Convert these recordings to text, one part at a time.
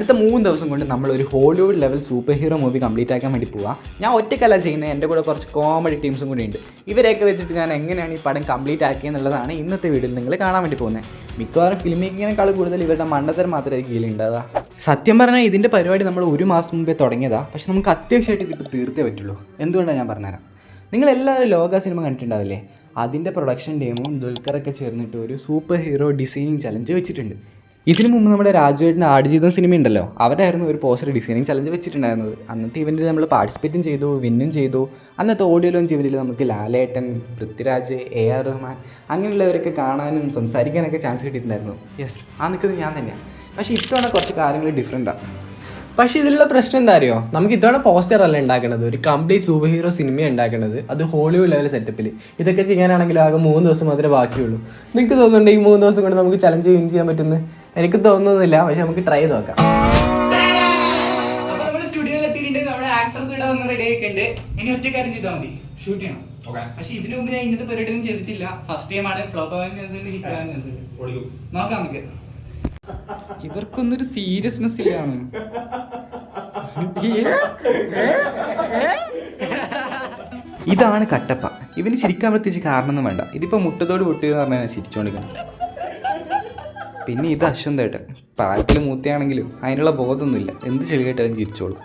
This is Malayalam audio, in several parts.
അടുത്ത 3 ദിവസം കൊണ്ട് നമ്മളൊരു Hollywood level super hero movie complete ആക്കാൻ വേണ്ടി പോവാം. ഞാൻ ഒറ്റയ്ക്കല്ല ചെയ്യുന്നത്, എൻ്റെ കൂടെ കുറച്ച് കോമഡി ടീംസും കൂടി ഉണ്ട്. ഇവരെയൊക്കെ വെച്ചിട്ട് ഞാൻ എങ്ങനെയാണ് ഈ പടം കംപ്ലീറ്റ് ആക്കിയെന്നുള്ളതാണ് ഇന്നത്തെ വീഡിയോയിൽ നിങ്ങൾ കാണാൻ വേണ്ടി പോകുന്നത്. മിക്കവാറും ഫിലിം മേക്കിങ്ങിനേക്കാൾ കൂടുതൽ ഇവരുടെ മണ്ടത്തരം മാത്രമേ കീഴിലുണ്ടാവുക. സത്യം പറഞ്ഞാൽ ഇതിൻ്റെ പരിപാടി നമ്മൾ 1 മാസം മുമ്പേ തുടങ്ങിയതാണ്. പക്ഷെ നമുക്ക് അത്യാവശ്യമായിട്ട് ഇതിപ്പോൾ തീർത്തേ പറ്റുള്ളൂ. എന്തുകൊണ്ടാണ് ഞാൻ പറഞ്ഞുതരാം. നിങ്ങളെല്ലാവരും ലോക സിനിമ കണ്ടിട്ടുണ്ടാവില്ലേ? അതിൻ്റെ പ്രൊഡക്ഷൻ ടീമും ദുൽഖറൊക്കെ ചേർന്നിട്ട് ഒരു സൂപ്പർ ഹീറോ ഡിസൈനിങ് ചലഞ്ച് വെച്ചിട്ടുണ്ട്. ഇതിനു മുമ്പ് നമ്മുടെ രാജുവേട്ടൻ്റെ ആടുജീവിതം സിനിമ ഉണ്ടല്ലോ, അവരായിരുന്നു ഒരു പോസ്റ്റർ ഡിസൈനിങ് ചലഞ്ച് വെച്ചിട്ടുണ്ടായിരുന്നത്. അന്നത്തെ ഇവൻറ്റിൽ നമ്മൾ പാർട്ടിസിപ്പേറ്റും ചെയ്തു, വിന്നും ചെയ്തു. അന്നത്തെ ഓഡിയോ ലോഞ്ച് ഇവൻറ്റിൽ നമുക്ക് ലാലേട്ടൻ, പൃഥ്വിരാജ്, AR റഹ്മാൻ അങ്ങനെയുള്ളവരൊക്കെ കാണാനും സംസാരിക്കാനൊക്കെ ചാൻസ് കിട്ടിയിട്ടുണ്ടായിരുന്നു. യെസ്, ആ നിൽക്കുന്നത് ഞാൻ തന്നെയാണ്. പക്ഷേ ഇത്തവണ കുറച്ച് കാര്യങ്ങൾ ഡിഫറെൻറ്റാണ്. പക്ഷേ ഇതിലുള്ള പ്രശ്നം എന്താ അറിയോ? നമുക്ക് ഇത്തവണ പോസ്റ്റർ അല്ല ഉണ്ടാക്കണത്, ഒരു കംപ്ലീറ്റ് സൂപ്പർ ഹീറോ സിനിമ ഉണ്ടാക്കണത്, അത് ഹോളിവുഡ് ലെവൽ സെറ്റപ്പിൽ. ഇതൊക്കെ ചെയ്യാനാണെങ്കിൽ ആകെ 3 ദിവസം മാത്രമേ ബാക്കിയുള്ളൂ. നിങ്ങൾക്ക് തോന്നുന്നുണ്ട് ഈ 3 ദിവസം കൊണ്ട് നമുക്ക് ചലഞ്ച് വിൻ ചെയ്യാൻ പറ്റുമെന്ന്? എനിക്ക് തോന്നുന്നില്ല, പക്ഷെ നമുക്ക് ട്രൈ ചെയ്ത് നോക്കാം. നമ്മുടെ സ്റ്റുഡിയോയിൽ എത്തിയിട്ടുണ്ട്, നമ്മുടെ ആക്ടേഴ്സ് ഇവിടെ വന്ന് റെഡി ആയിട്ടുണ്ട്. ഇനി ഒറ്റ കാര്യം ചെയ്താൽ മതി, ഷൂട്ട് ചെയ്യണം. പക്ഷെ ഇതിനു മുമ്പ് ഞാൻ ഇങ്ങനത്തെ പരിപാടി ഒന്നും ചെയ്തിട്ടില്ല. ഫസ്റ്റ് ടൈമാണ്. ഫ്ലോപ്പ് ആവാൻ ചാൻസ് ഉണ്ട്, ഹിറ്റ് ആവാൻ ചാൻസ് ഉണ്ട്. നോക്കാം നമുക്ക്. ഇവർക്കൊന്നൊരു സീരിയസ്നെസ് ഇല്ലാണ്. ഇതാണ് കട്ടപ്പ. ഇവന് ചിരിക്കാൻ പ്രത്യേകിച്ച് കാരണമൊന്നും വേണ്ട. ഇതിപ്പോ മുട്ടത്തോട് പൊട്ടിയെന്ന് പറഞ്ഞാൽ ഞാൻ ചിരിച്ചോണ്ടിരിക്കണം. പിന്നെ ഇത് അശ്വന്തേട്ടൻ, പ്രായത്തിൽ മൂത്തയാണെങ്കിലും അതിനുള്ള ബോധമൊന്നുമില്ല. എന്ത് ചെളി കേട്ടാലും ചിരിച്ചോളൂ.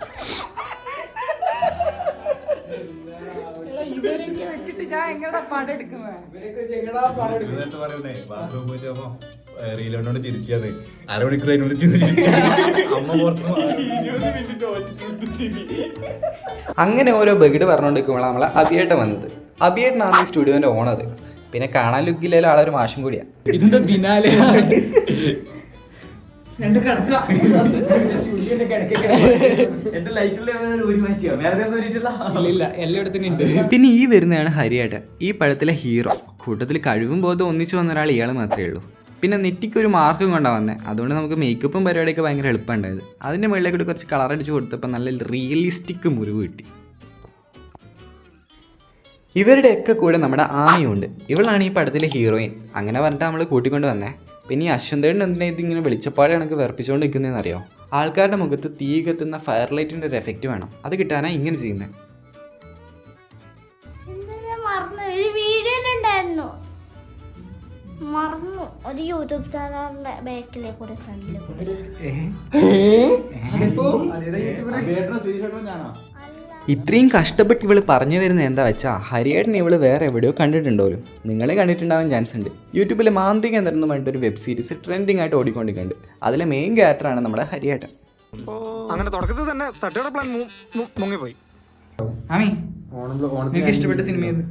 റീലോണ്ട് ചിരിച്ചത് അരമണിക്കൂർ അതിനോട് അങ്ങനെ ഓരോ ബഗിഡ് പറഞ്ഞുകൊണ്ടിരിക്കുമ്പോഴാണ് നമ്മളെ അഭിയേട്ടൻ വന്നത്. അഭിയേട്ടനാണ് ഈ സ്റ്റുഡിയോന്റെ ഓണർ. പിന്നെ കാണാൻ ലുക്കിലുള്ള ആളൊരു മാഷും കൂടിയാണ്. ഇതിന്റെ പിന്നാലെ പിന്നെ ഈ വരുന്നതാണ് ഹരിയേട്ടൻ, ഈ പടത്തിലെ ഹീറോ. കൂട്ടത്തിൽ കഴിവും ബോധം ഒന്നിച്ചു വന്ന ഒരാൾ ഇയാൾ മാത്രമേ ഉള്ളൂ. പിന്നെ നെറ്റിക്ക് ഒരു മാർക്കും കൊണ്ടാണ് വന്നത്. അതുകൊണ്ട് നമുക്ക് മേക്കപ്പും പരിപാടിയൊക്കെ ഭയങ്കര എളുപ്പമുണ്ടായത്. അതിൻ്റെ മുകളിലേക്ക് കുറച്ച് കളർ അടിച്ച് കൊടുത്തപ്പോൾ നല്ല റിയലിസ്റ്റിക് മുറിവ് കിട്ടി. ഇവരുടെയൊക്കെ കൂടെ നമ്മുടെ ആമിയുണ്ട്. ഇവളാണ് ഈ പടത്തിലെ ഹീറോയിൻ. അങ്ങനെ പറഞ്ഞിട്ട് നമ്മൾ കൂട്ടിക്കൊണ്ട് വന്നേ. പിന്നെ ഈ അശ്വന്തേട്ടൻ എന്തിനാ ഇതിങ്ങനെ വെളിച്ചപ്പാട് കണക്ക് വിറപ്പിച്ചുകൊണ്ട് നിൽക്കുന്നതെന്ന് അറിയോ? ആൾക്കാരുടെ മുഖത്ത് തീ കത്തുന്ന ഫയർ ലൈറ്റിൻ്റെ ഒരു എഫക്റ്റ് വേണം. അത് കിട്ടാനാണ് ഇങ്ങനെ ചെയ്യുന്നത്. ഒരു യൂട്യൂബ് ചാനലിന്റെ ബാക്കിലെ കൂടെ ഫ്രണ്ടിലെ കൂടെ ഇത്രയും കഷ്ടപ്പെട്ട് ഇവള് പറഞ്ഞു വരുന്നത് എന്താ വെച്ചാൽ ഹരിയേട്ടൻ ഇവള് വേറെ എവിടെയോ കണ്ടിട്ടുണ്ടോലും. നിങ്ങളെ കണ്ടിട്ടുണ്ടാവാൻ ചാൻസ് ഉണ്ട്. യൂട്യൂബിലെ മാന്ത്രിക എന്തായിരുന്നു പറഞ്ഞിട്ട് ഒരു വെബ് സീരീസ് ട്രെൻഡിങ് ആയിട്ട് ഓടിക്കൊണ്ടിരിക്കുന്നുണ്ട്. അതിലെ മെയിൻ ക്യാരക്ടറാണ് നമ്മുടെ ഹരിയേട്ടൻ. അങ്ങനെ തുടക്കത്തിൽ തന്നെ തട്ടുകട പ്ലാൻ മുങ്ങിപ്പോയി. നിങ്ങൾക്ക് ഇഷ്ടപ്പെട്ട സിനിമ ഏത്?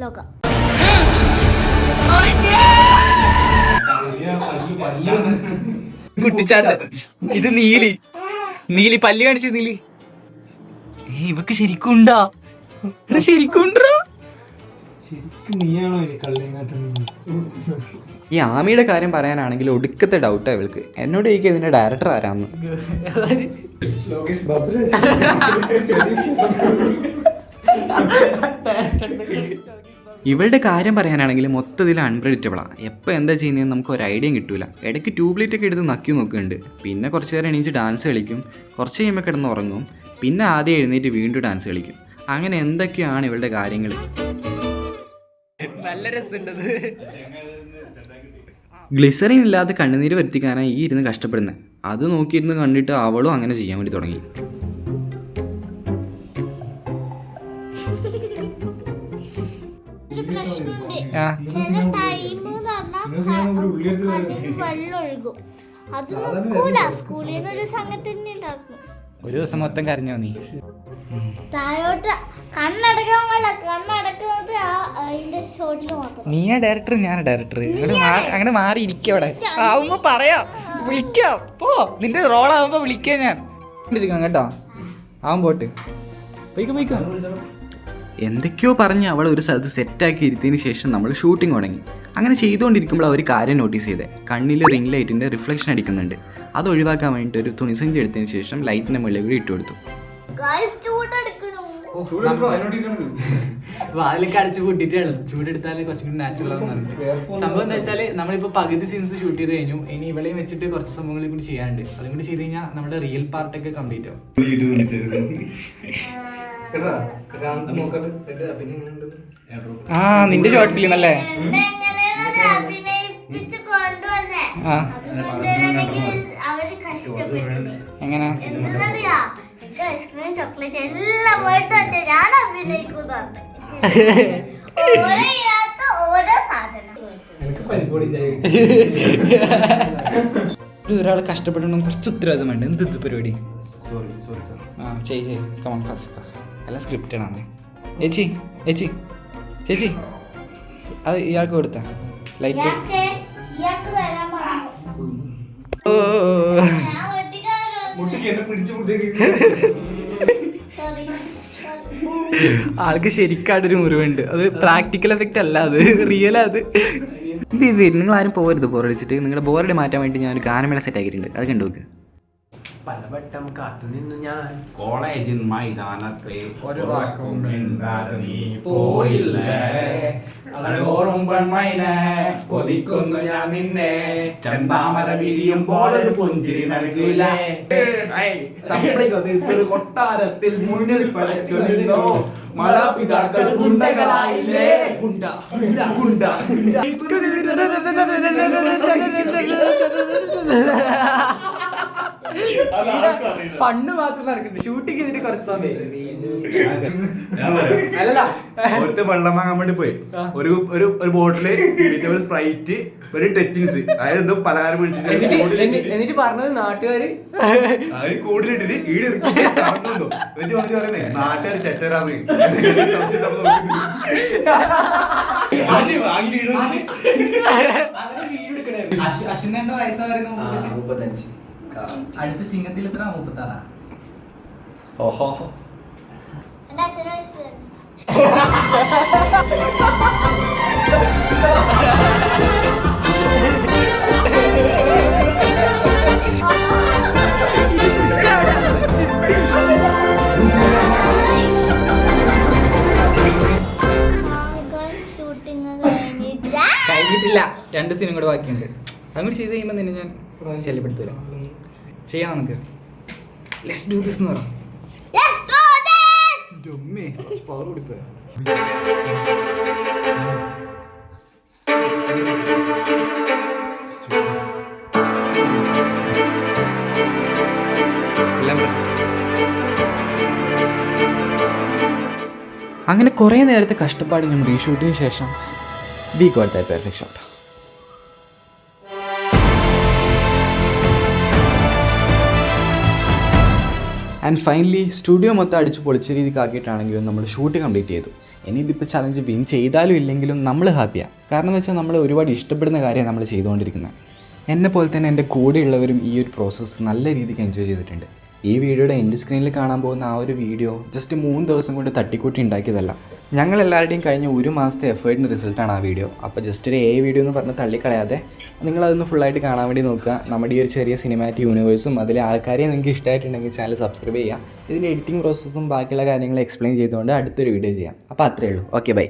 ലോക. ഇത് നീലി പല്ല് കാണിച്ച നീലി. ഇവക്ക് ശരിക്കുണ്ടോ? ശരിക്കുണ്ടോ? ഈ ആമിയുടെ കാര്യം പറയാനാണെങ്കിൽ ഒടുക്കത്തെ ഡൗട്ടാണ് ഇവൾക്ക്. എന്നോട് ചോദിക്കുക ഇതിന്റെ ഡയറക്ടർ ആരാന്ന്. ഇവളുടെ കാര്യം പറയാനാണെങ്കിൽ മൊത്തത്തിൽ അൺപ്രെഡിക്റ്റബിളാണ്. എപ്പോൾ എന്താ ചെയ്യുന്നതെന്ന് നമുക്ക് ഒരു ഐഡിയയും കിട്ടൂല. ഇടയ്ക്ക് ട്യൂബ്ലൈറ്റൊക്കെ എടുത്ത് നക്കി നോക്കുന്നുണ്ട്. പിന്നെ കുറച്ച് നേരം എണീച്ച് ഡാൻസ് കളിക്കും. കുറച്ച് കഴിയുമ്പോൾ കിടന്ന് ഉറങ്ങും. പിന്നെ ആദ്യം എഴുന്നേറ്റ് വീണ്ടും ഡാൻസ് കളിക്കും. അങ്ങനെ എന്തൊക്കെയാണ് ഇവളുടെ കാര്യങ്ങൾ. നല്ല രസമുണ്ടത്. ഗ്ലിസറിൻ ഇല്ലാതെ കണ്ണുനീര് വരുത്തിക്കാനായി ഈ ഇരുന്ന് കഷ്ടപ്പെടുന്നത്. അത് നോക്കിയിരുന്ന് കണ്ടിട്ട് അവളും അങ്ങനെ ചെയ്യാൻ വേണ്ടി തുടങ്ങി. ഒരു ദിവസം മൊത്തം കരഞ്ഞോ നീ? നീയാ ഡയറക്ടർ, ഞാനാ ഡയറക്ടർ. അങ്ങനെ മാറിയിരിക്കവിടെ ആവുമ്പോ പറയാം, വിളിക്കാം. പോ, നിന്റെ റോളാവുമ്പോ വിളിക്കാം ഞാൻ. കേട്ടോ, ആവും പോട്ട് പോയിക്കോ. എന്തൊക്കെയോ പറഞ്ഞ് അവൾ ഒരു സ്ഥലത്ത് സെറ്റാക്കി ഇരുത്തിയതിന് ശേഷം നമ്മൾ ഷൂട്ടിംഗ് തുടങ്ങി. അങ്ങനെ ചെയ്തുകൊണ്ടിരിക്കുമ്പോൾ അവർ കാര്യം നോട്ടീസ് ചെയ്തേ. കണ്ണിൽ റിംഗ് ലൈറ്റിൻ്റെ റിഫ്ലക്ഷൻ അടിക്കുന്നുണ്ട്. അത് ഒഴിവാക്കാൻ വേണ്ടിയിട്ട് ഒരു തുണിസഞ്ചി എടുത്തതിന് ശേഷം ലൈറ്റിൻ്റെ മുകളിൽ കൂടി ഇട്ട് കൊടുത്തു. വാതിലൊക്കെ അടച്ച് കൂട്ടിയിട്ടാണ് ചൂടെടുത്താൽ കുറച്ചും കൂടി നാച്ചുറൽ ആണെന്ന് പറഞ്ഞിട്ട്. സംഭവം എന്താ വെച്ചാൽ നമ്മളിപ്പോൾ പകുതി സീൻസ് ഷൂട്ട് ചെയ്ത് കഴിഞ്ഞു. ഇനി ഇവളെയും വെച്ചിട്ട് കുറച്ച് സംഭവങ്ങളും കൂടി ചെയ്യാനുണ്ട്. അതും കൂടി ചെയ്ത് കഴിഞ്ഞാൽ നമ്മുടെ റിയൽ പാർട്ടൊക്കെ കംപ്ലീറ്റ് ആവും. ആ നിന്റെ ഷോർട്ട് ഫിലിം അല്ലേ? അഭിനയിപ്പിച്ച് കൊണ്ടുവന്നേ ആ അവര് കഷ്ടപ്പെട്ടു. എങ്ങനെ? എന്താ ഐസ്ക്രീം ചോക്ലേറ്റ് എല്ലാം മേടിച്ചു ഞാൻ അഭിനയിക്കും പറഞ്ഞു. ഓരോ ഇതിനകത്ത് ഓരോ സാധനം. ഒരാൾ കഷ്ടപ്പെടണം, കുറച്ച് ഉത്തരവാദിത്തം വേണ്ട. എന്ത് ഇത് പരിപാടി? Sorry sir. ആ ചെയ് കമോൺ ഫസ്റ്റ് എല്ലാം സ്ക്രിപ്റ്റഡ് ആണ്. ചേച്ചി ചേച്ചി ചേച്ചി അത് ഇയാൾക്ക് കൊടുത്ത ലൈറ്റ്. ഇയാൾക്ക് വരാൻ പറഞ്ഞു. ഞാൻ ആൾക്ക് ശരിക്കാടൊരു മുറിവുണ്ട്. അത് പ്രാക്ടിക്കൽ എഫക്റ്റ് അല്ല, അത് റിയൽ. അത് നിങ്ങൾ ആരും പോകരുത് ബോറടിച്ചിട്ട്. നിങ്ങളുടെ ബോറടി മാറ്റാൻ വേണ്ടി ഞാനൊരു ഗാനമേള സെറ്റ് ആക്കിയിട്ടുണ്ട്. അത് കണ്ടു നോക്ക്. പലവട്ടം കാത്തുനിന്നു ഞാൻ കോളേജിൻ മൈതാനത്തെ ഒരു വാക്കും മിണ്ടാതെ നീ പോയില്ലേ. ഓറും പെൺമൈനെ കൊതിക്കുന്നു ഞാൻ നിന്നെ ചന്താമര വിരിയുമ്പോൾ ഒരു പുഞ്ചിരി നൽകില്ല. ഒരു കൊട്ടാരത്തിൽ മുന്നിൽ പലക്കുന്നില്ലോ മലാപിതാക്കൾ ഗുണ്ടകളായില്ലേ. ഗുണ്ട ഗുണ്ട ഫണ്ട് മാത്രം നടക്കുന്നുണ്ട്. ഷൂട്ടിങ് ചെയ്തിട്ട് കുറച്ച് സമയം. ഒരുത്ത് വെള്ളം വാങ്ങാൻ വേണ്ടി പോയി. ഒരു ബോട്ടില് പിന്നെ ഒരു സ്പ്രൈറ്റ് ഒരു ടെറ്റിങ്സ്, അതായത് എന്തോ പലഹാരം എന്നിട്ട് പറഞ്ഞത് നാട്ടുകാര് അവര് കൂടുതലിട്ടിട്ട് ഈട് നടന്നു. എന്നിട്ട് വന്നിട്ട് പറയുന്നേ നാട്ടുകാർ ചെറ്റരാന്ന്. അശ്വിന്റെ വയസ്സാ പറയുന്നത് 35. അടുത്ത ചിങ്ങത്തിൽ എത്ര? 36. ഓഹോ എന്റെ അച്ഛനെ വെച്ച് ഷൂട്ടിങ് കഴിഞ്ഞിട്ടില്ല. 2 സീനും കൂടെ ബാക്കിയുണ്ട്. അതും കൂടി ചെയ്ത് കഴിയുമ്പോൾ തന്നെ ഞാൻ ശല്യപ്പെടുത്തൂല. ചെയ്യാം നമുക്ക്. ലെറ്റ്സ് ഡു ദിസ് എന്ന് പറയാം. പവർ കൂടിപ്പോയ അങ്ങനെ കുറേ നേരത്തെ കഷ്ടപ്പാടിനും റീഷൂട്ടിന് ശേഷം we got that perfect shot. And finally studio മൊത്തം അടിച്ച് പൊളിച്ച രീതിക്ക് ആക്കിയിട്ടാണെങ്കിലും നമ്മൾ ഷൂട്ട് കംപ്ലീറ്റ് ചെയ്തു. ഇനി ഇതിപ്പോൾ ചലഞ്ച് വിൻ ചെയ്താലും ഇല്ലെങ്കിലും നമ്മൾ ഹാപ്പിയാണ്. കാരണം എന്ന് വെച്ചാൽ നമ്മൾ ഒരുപാട് ഇഷ്ടപ്പെടുന്ന കാര്യമാണ് നമ്മൾ ചെയ്തുകൊണ്ടിരിക്കുന്നത്. എന്നെ പോലെ തന്നെ എൻ്റെ കൂടെയുള്ളവരും ഈ ഒരു പ്രോസസ്സ് നല്ല രീതിക്ക് എൻജോയ് ചെയ്തിട്ടുണ്ട്. ഈ വീഡിയോയുടെ എൻഡ് സ്ക്രീനിൽ കാണാൻ പോകുന്ന ആ ഒരു വീഡിയോ ജസ്റ്റ് 3 ദിവസം കൊണ്ട് തട്ടിക്കൂട്ടി ഉണ്ടാക്കിയതല്ല. ഞങ്ങളെല്ലാവരുടെയും കഴിഞ്ഞ 1 മാസത്തെ എഫേർട്ടിൻ്റെ റിസൾട്ടാണ് ആ വീഡിയോ. അപ്പോൾ ജസ്റ്റ് ഒരു വീഡിയോ എന്ന് പറഞ്ഞ് തള്ളിക്കളയാതെ നിങ്ങളതൊന്ന് ഫുള്ളായിട്ട് കാണാൻ വേണ്ടി നോക്കുക. നമ്മുടെ ഈ ഒരു ചെറിയ സിനിമാറ്റിക് യൂണിവേഴ്സും അതിലെ ആൾക്കാരെയും നിങ്ങൾക്ക് ഇഷ്ടമായിട്ടുണ്ടെങ്കിൽ ചാനൽ സബ്സ്ക്രൈബ് ചെയ്യുക. ഇതിൻ്റെ എഡിറ്റിംഗ് പ്രോസസ്സും ബാക്കിയുള്ള കാര്യങ്ങൾ എക്സ്പ്ലെയിൻ ചെയ്തുകൊണ്ട് അടുത്തൊരു വീഡിയോ ചെയ്യാം. അപ്പോൾ അത്രയേ ഉള്ളൂ. Okay bye.